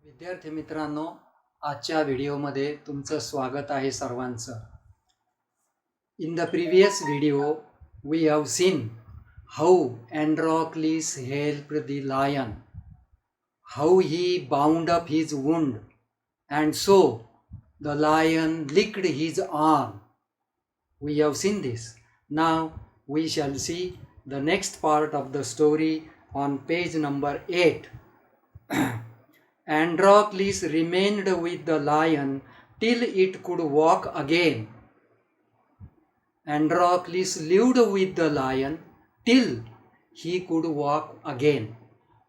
विद्यार्थी मित्रांनो, आजच्या व्हिडिओमध्ये तुमचं स्वागत आहे सर्वांचं. In the previous video we have seen how Androcles helped the lion, how he bound up his wound and so the lion licked his arm. We have seen this. Now we shall see the next part of the story on page number 8. Androcles remained with the lion till it could walk again. Androcles lived with the lion till he could walk again.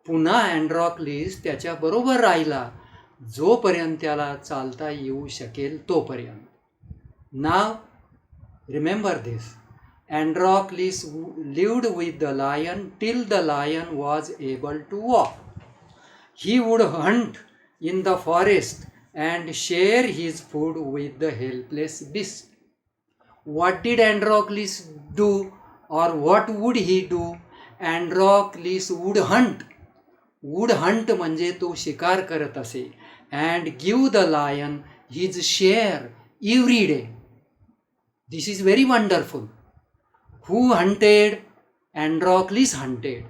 पुन्हा अँड्रॉक्लिस त्याच्या बरोबर राहिला जोपर्यंत त्याला चालता येऊ शकेल तोपर्यंत. Now remember this. Androcles lived with the lion till the lion was able to walk. He would hunt in the forest and share his food with the helpless beast. What did Androcles do, or what would he do? Androcles would hunt. Would hunt म्हणजे तो शिकार करत असे. And give the lion his share every day. This is very wonderful. Who hunted? Androcles hunted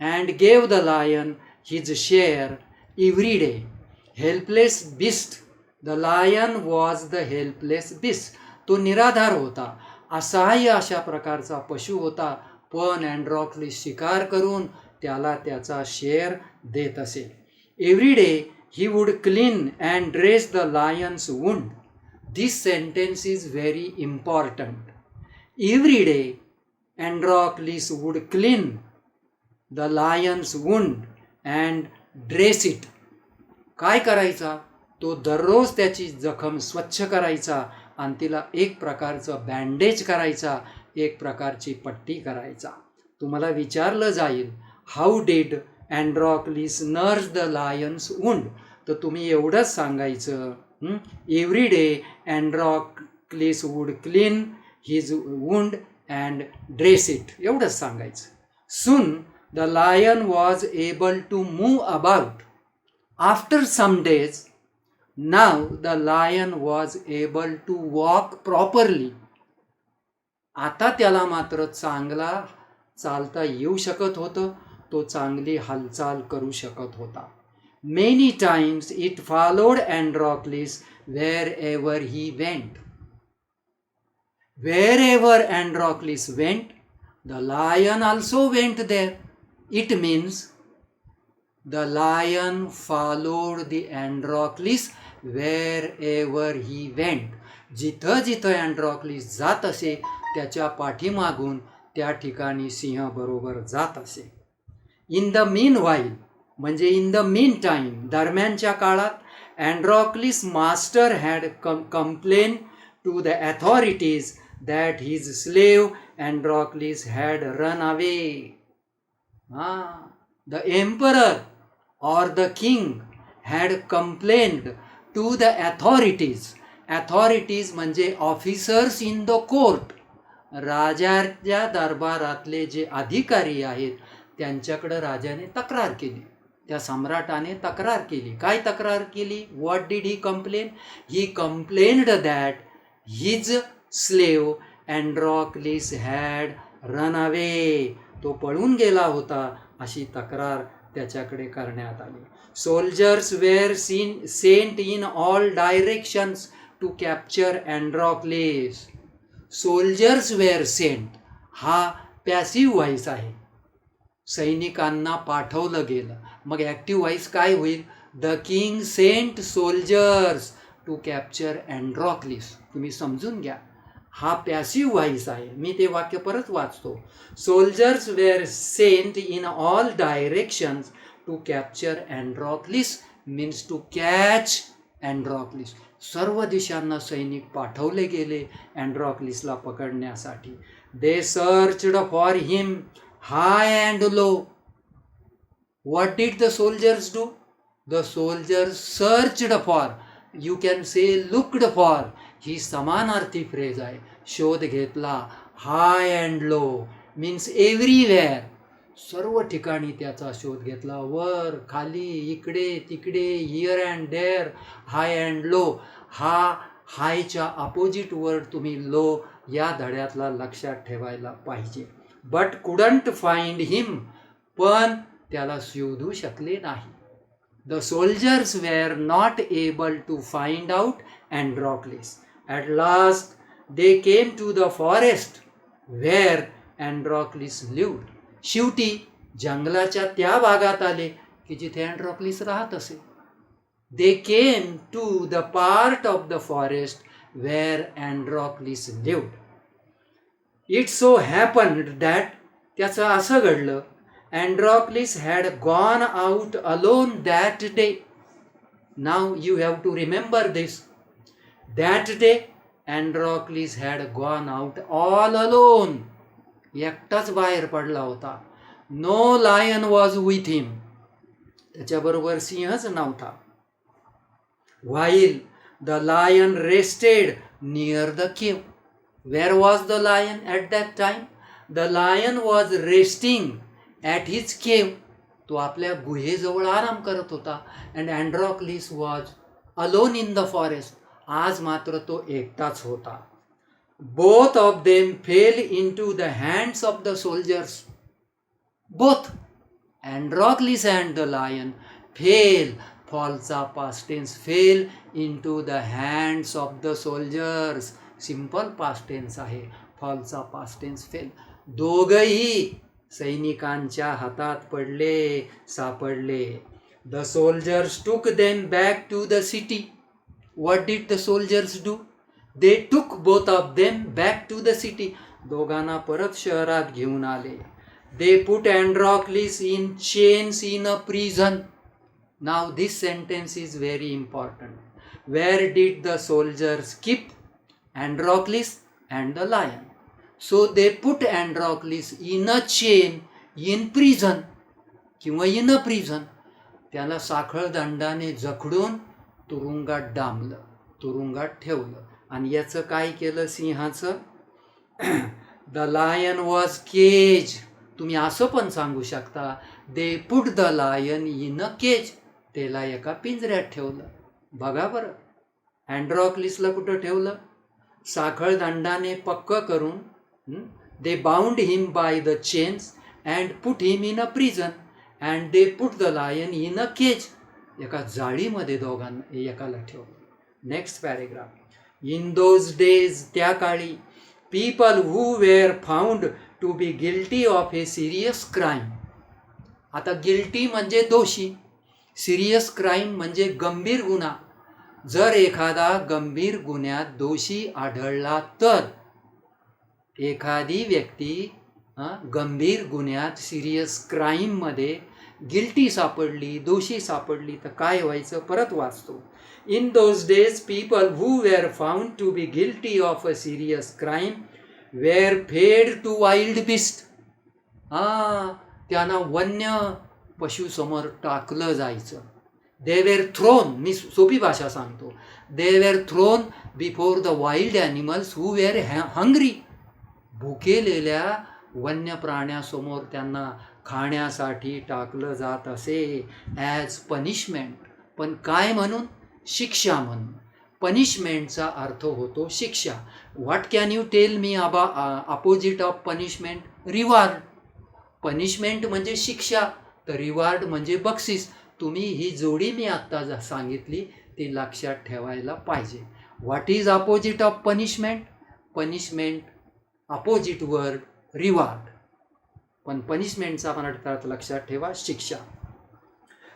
and gave the lion his share every day. Helpless beast. The lion was the helpless beast. तो निराधार होता, असहाय्य अशा प्रकारचा पशु होता, पण अँड्रॉक्लिस शिकार करून त्याला त्याचा शेअर देत असे. Every day he would clean and dress the lion's wound. This sentence is very important. Every day Androcles would clean the lion's wound and dress it. काय करायचा? तो दररोज त्याची जखम स्वच्छ करायचा आणि तिला एक प्रकारचं बँडेज करायचा, एक प्रकारची पट्टी करायचा. तुम्हाला विचारलं जाईल, how did Androcles nurse the lion's wound? तर तुम्ही एवढंच सांगायचं, every day Androcles would clean his wound and dress it, एवढंच सांगायचं. सून the lion was able to move about. After some days, now the lion was able to walk properly. आता त्याला मात्र चांगला चालता येऊ शकत होतं, तो चांगली हालचाल करू शकत होता. Many times it followed Androcles wherever he went. Wherever Androcles went, the lion also went there. It means the lion followed the Androcles wherever he went. जिथं जिथं अँड्रॉक्लिस जात असे त्याच्या पाठीमागून त्या ठिकाणी सिंह बरोबर जात असे. इन द मीन व्हाईल म्हणजे इन द मीन टाईम, दरम्यानच्या काळात Androcles master had complain to the authorities that his slave Androcles had run away. The emperor or the king had complained to the authorities. Authorities म्हणजे officers in the court. राजाच्या दरबारातले जे अधिकारी आहेत त्यांच्याकडे राजाने तक्रार केली, त्या सम्राटाने तक्रार केली. काय तक्रार केली? What did he complain? He complained that his slave Androcles had run away. तो पळून गेला होता अशी तक्रार त्याच्याकडे करण्यात आली. Soldiers were sent in all directions to capture Androcles. Soldiers were sent हा पॅसिव्ह व्हॉइस आहे. सैनिकांना पाठवलं गेलं. मग ॲक्टिव्ह व्हॉइस काय होईल? The king sent soldiers to capture Androcles. तुम्ही समजून घ्या, हा पॅसिव्ह व्हॉइस आहे. मी ते वाक्य परत वाचतो. Soldiers were sent in all directions to capture Androcles means to catch Androcles. सर्व दिशांना सैनिक पाठवले गेले अँड्रॉक्लिसला पकडण्यासाठी. They searched for him high and low. What did the soldiers do? The soldiers searched for, you can say looked for, ही समानार्थी phrase आहे. शोध घेतला. High and low means everywhere. सर्व ठिकाणी त्याचा शोध घेतला, वर खाली इकडे तिकडे, here and there, high and low. हा हायच्या अपोजिट वर्ड तुम्ही लो या धड्यातला लक्षात ठेवायला पाहिजे. बट कुडंट फाइंड हिम, पण त्याला शोधू शकले नाही. The soldiers were not able to find out Androcles. At last they came to the forest where Androcles lived. शेवटी जंगलाच्या त्या भागात आले की जिथे अँड्रॉक्लिस राहत असे. They came to the part of the forest where Androcles lived. It so happened that, त्याचं असं घडलं, Androcles had gone out alone that day. Now you have to remember this. That day Androcles had gone out all alone. एकटाच बाहेर पडला होता. No lion was with him, त्याच्याबरोबर सिंहच नव्हता. While the lion rested near the cave. Where was the lion at that time? The lion was resting at his cave. तो आपल्या गुहेजवळ आराम करत होता. And Androcles was alone in the forest. आज मात्र तो एकटाच होता. Both of them fell into the hands of the soldiers. Both Androcles and the lion fell, fallचा past tense, fell into the hands of the soldiers. Simple past tense आहे, फॉलचा past tense fail. दोघही सैनिकांच्या हातात पडले, सापडले. The soldiers took them back to the city. What did the soldiers do? They took both of them back to the city. दोघांना परत शहरात घेऊन आले. They put Androcles in chains in a prison. Now this sentence is very important. Where did the soldiers keep Androcles and the lion? So they put Androcles in a chain in prison, किंवा in a prison. त्याला साखळ दंडाने जखडून तुरुंगात डांबलं, तुरुंगात ठेवलं. आणि याचं काय केलं सिंहाचं? The lion was cage. तुम्ही असं पण सांगू शकता, they put the lion in a cage. त्याला एका पिंजऱ्यात ठेवलं. बघा बरं, अँड्रॉक्लिसला कुठं ठेवलं? साखळ दंडाने पक्क करून. They bound him by the chains and put him in a prison and they put the lion in a cage. एका जाळीमध्ये दोघांना एकाला ठेवलं. Next paragraph. In those days, त्या काळी, people who were found to be guilty of a serious crime. आता guilty म्हणजे दोषी, सिरियस क्राईम म्हणजे गंभीर गुन्हा. जर एखादा गंभीर गुन्ह्यात दोषी आढळला तर, एखादी व्यक्ती गंभीर गुन्ह्यात सिरियस क्राईममध्ये गिल्टी सापडली, दोषी सापडली तर काय व्हायचं? परत वाचतो. In those days people who were found to be guilty of a serious crime were fed to wild beast. त्यांना वन्य पशुसमोर टाकलं जायचं. दे वेर थ्रोन, मी सोपी भाषा सांगतो, they were thrown before the wild animals who were hungry. भुकेलेल्या वन्य प्राण्यासमोर त्यांना खाण्यासाठी टाकलं जात असे, ॲज पनिशमेंट. पण काय म्हणून? शिक्षा म्हणून. पनिशमेंटचा अर्थ होतो शिक्षा. What can you tell me opposite of punishment? Reward. Punishment म्हणजे शिक्षा, तर रिवॉर्ड म्हणजे बक्षीस. तुम्ही ही जोडी मी आत्ता सांगितली ती लक्षात ठेवायला पाहिजे. What is opposite of punishment? Punishment opposite word reward, पण पनिशमेंटचा अर्थ लक्षात ठेवा शिक्षा.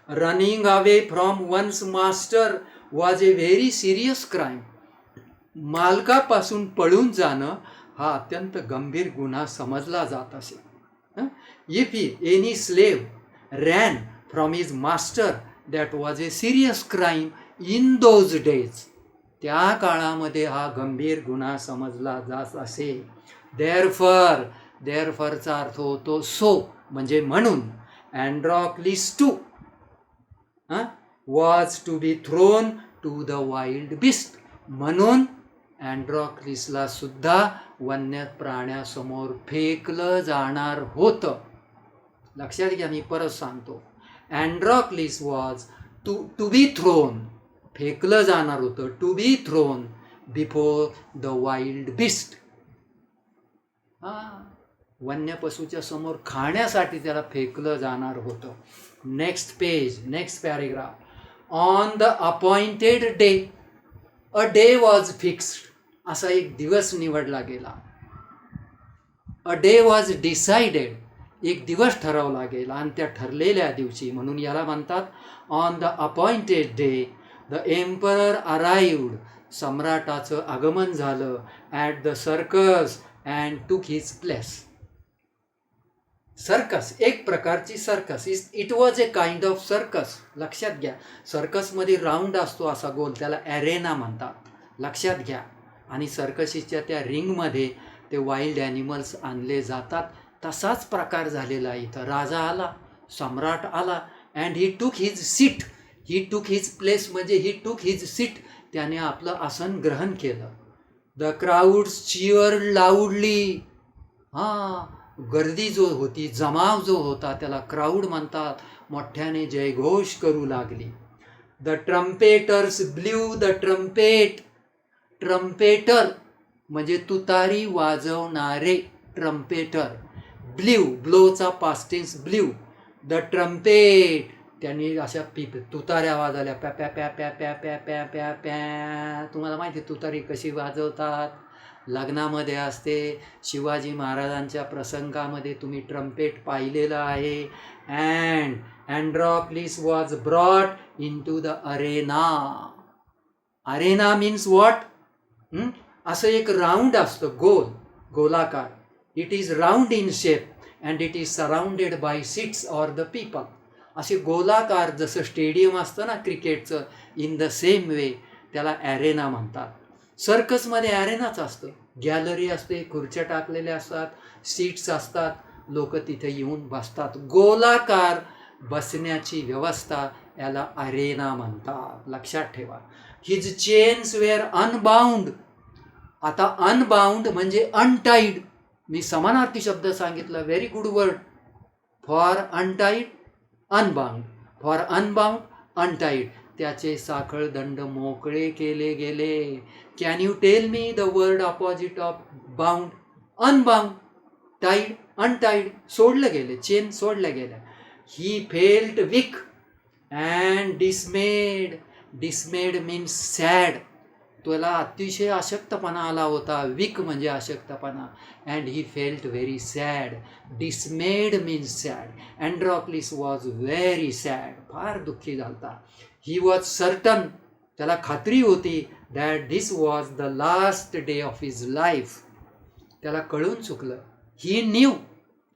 Running away from one's master was a very serious crime. मालकापासून पळून जाणं हा अत्यंत गंभीर गुन्हा समजला जात असे. If any slave ran from his master that was a serious crime in those days. त्या काळामध्ये हा गंभीर गुन्हा समजला जात असे. देअरफॉरचा अर्थ होतो सो, म्हणजे म्हणून. Androcles too was to be thrown to the wild beast. म्हणून अँड्रॉक्लिसला सुद्धा वन्य प्राण्यासमोर फेकलं जाणार होतं. लक्षात घ्या, मी परत सांगतो. Androcles was to be thrown, फेकलं जाणार होतं, to be thrown before the wild beast. वन्य पशूच्या समोर खाण्यासाठी त्याला फेकलं जाणार होतं. Next page, next paragraph. On the appointed day, a day was fixed, असा एक दिवस निवडला गेला. अ डे वॉज डिसाइडेड, एक दिवस ठरवला गेला आणि त्या ठरलेल्या दिवशी, म्हणून याला म्हणतात on the appointed day the emperor arrived, सम्राटाचं आगमन झालं. At the circus and took his place. Circus, एक प्रकारची circus. It was a kind of circus. लक्षात घ्या, सर्कसमध्ये राऊंड असतो असा गोल, त्याला ॲरेना म्हणतात. लक्षात घ्या. आणि सर्कशीच्या त्या रिंगमध्ये ते वाईल्ड ॲनिमल्स आणले जातात. तसाच प्रकार झालेला आहे इथं. राजा आला, सम्राट आला, अँड ही टूक हिज सीट. ही टूक हिज प्लेस म्हणजे ही टूक हिज सीट, त्याने आपलं आसन ग्रहण केलं. The crowds cheer loudly. गर्दी जो होती, जमाव जो होता, त्याला क्राऊड म्हणतात. मोठ्याने जयघोष करू लागली. The trumpeters blew the trumpet. Trumpeter म्हणजे तुतारी वाजवणारे, ट्रम्पेटर. ब्ल्यू, ब्लोचा past tense blew. The trumpet, त्यांनी अशा तुताऱ्या वाजवल्या, प्या प्या प्या प्या प्या प्या प्या प्या प्या. तुम्हाला माहिती आहे तुतारी कशी वाजवतात? लग्नामध्ये असते. शिवाजी महाराजांच्या प्रसंगामध्ये तुम्ही ट्रम्पेट पाहिलेलं आहे. Androcles was brought into the arena. Arena means what? असं एक राऊंड असतं, गोलाकार. It is round in shape and it is surrounded by seats or the people. असे गोलाकार, जसं स्टेडियम असतं ना क्रिकेटचं, इन द सेम वे त्याला ॲरेना म्हणतात. सर्कसमध्ये ॲरेनाच असतं. गॅलरी असते, खुर्च्या टाकलेल्या असतात, सीट्स असतात, लोक तिथे येऊन बसतात. गोलाकार बसण्याची व्यवस्था याला अरेना म्हणतात. लक्षात ठेवा. His chains were unbound. आता अनबाउंड म्हणजे अनटाईड. मी समानार्थी शब्द सांगितला. Very good word. For untied unbound, for unbound untied. त्याचे साखळदंड मोकळे केले गेले. Can you tell me the word opposite of bound? Unbound. Tied, untied. सोडलं गेले, चेन सोडल्या गेल्या. He felt weak and dismayed. Dismayed means sad. त्याला अतिशय अशक्तपणा आला होता. वीक म्हणजे अशक्तपणा. And he felt very sad. Dismayed means sad. Androcles was very sad. फार दुःखी झालता. He was certain. त्याला खात्री होती that this was the last day of his life. त्याला कळून चुकलं. He knew.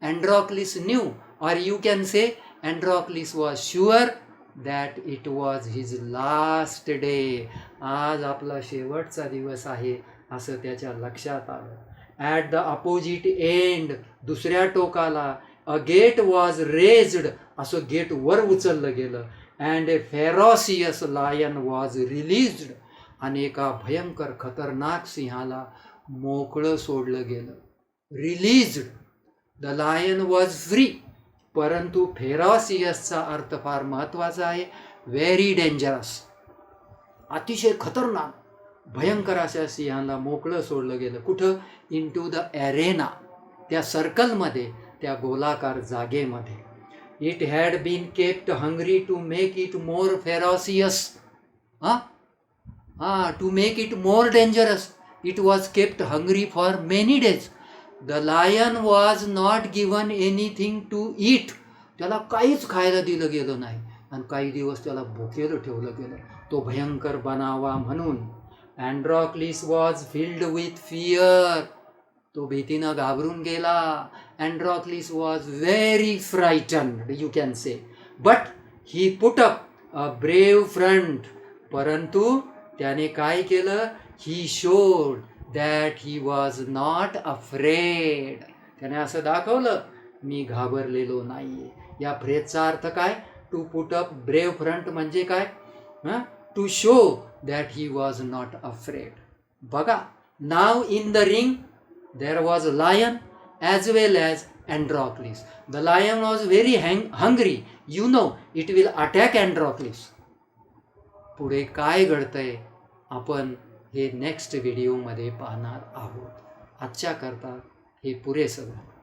Androcles knew, or you can say Androcles was sure that it was his last day. आज आपला शेवटचा दिवस आहे असं त्याच्या लक्षात आलं. ॲट द अपोजिट एंड, दुसऱ्या टोकाला, अ गेट वॉज रेज्ड. असं गेट वर उचललं गेलं. And a ferocious lion was released. आणि एका भयंकर खतरनाक सिंहाला मोकळं सोडलं गेलं. Released. The lion was free. परंतु फेरॉसियसचा अर्थ फार महत्त्वाचा आहे. Very dangerous. अतिशय खतरनाक, भयंकर अशा सिंहाला मोकळं सोडलं गेलं. कुठं? इन टू द ॲरेना, त्या सर्कलमध्ये, त्या गोलाकार जागेमध्ये. It had been kept hungry to make it more ferocious. To make it more dangerous. It was kept hungry for many days. The lion was not given anything to eat. त्याला काहीच खायला दिलं गेलं नाही आणि काही दिवस त्याला भुकेलं ठेवलं गेलं, तो भयंकर बनावा म्हणून. Androcles was filled with fear. तो भीतीनं घाबरून गेला. Androcles was very frightened, you can say. But he put up a brave front. परंतु त्याने काय केलं? He showed that he was not afraid. त्याने असं दाखवलं, मी घाबरलेलो नाही. या फ्रेजचा अर्थ काय? To put up brave front म्हणजे काय? To show that he was not afraid. बघा, now in the ring there was lion as well as Androcles. The lion was very hungry. You know, it will attack Androcles. पुढे काय घडतंय आपण हे next व्हिडिओमध्ये पाहणार आहोत. आजच्या करता हे पुरेसं झालं.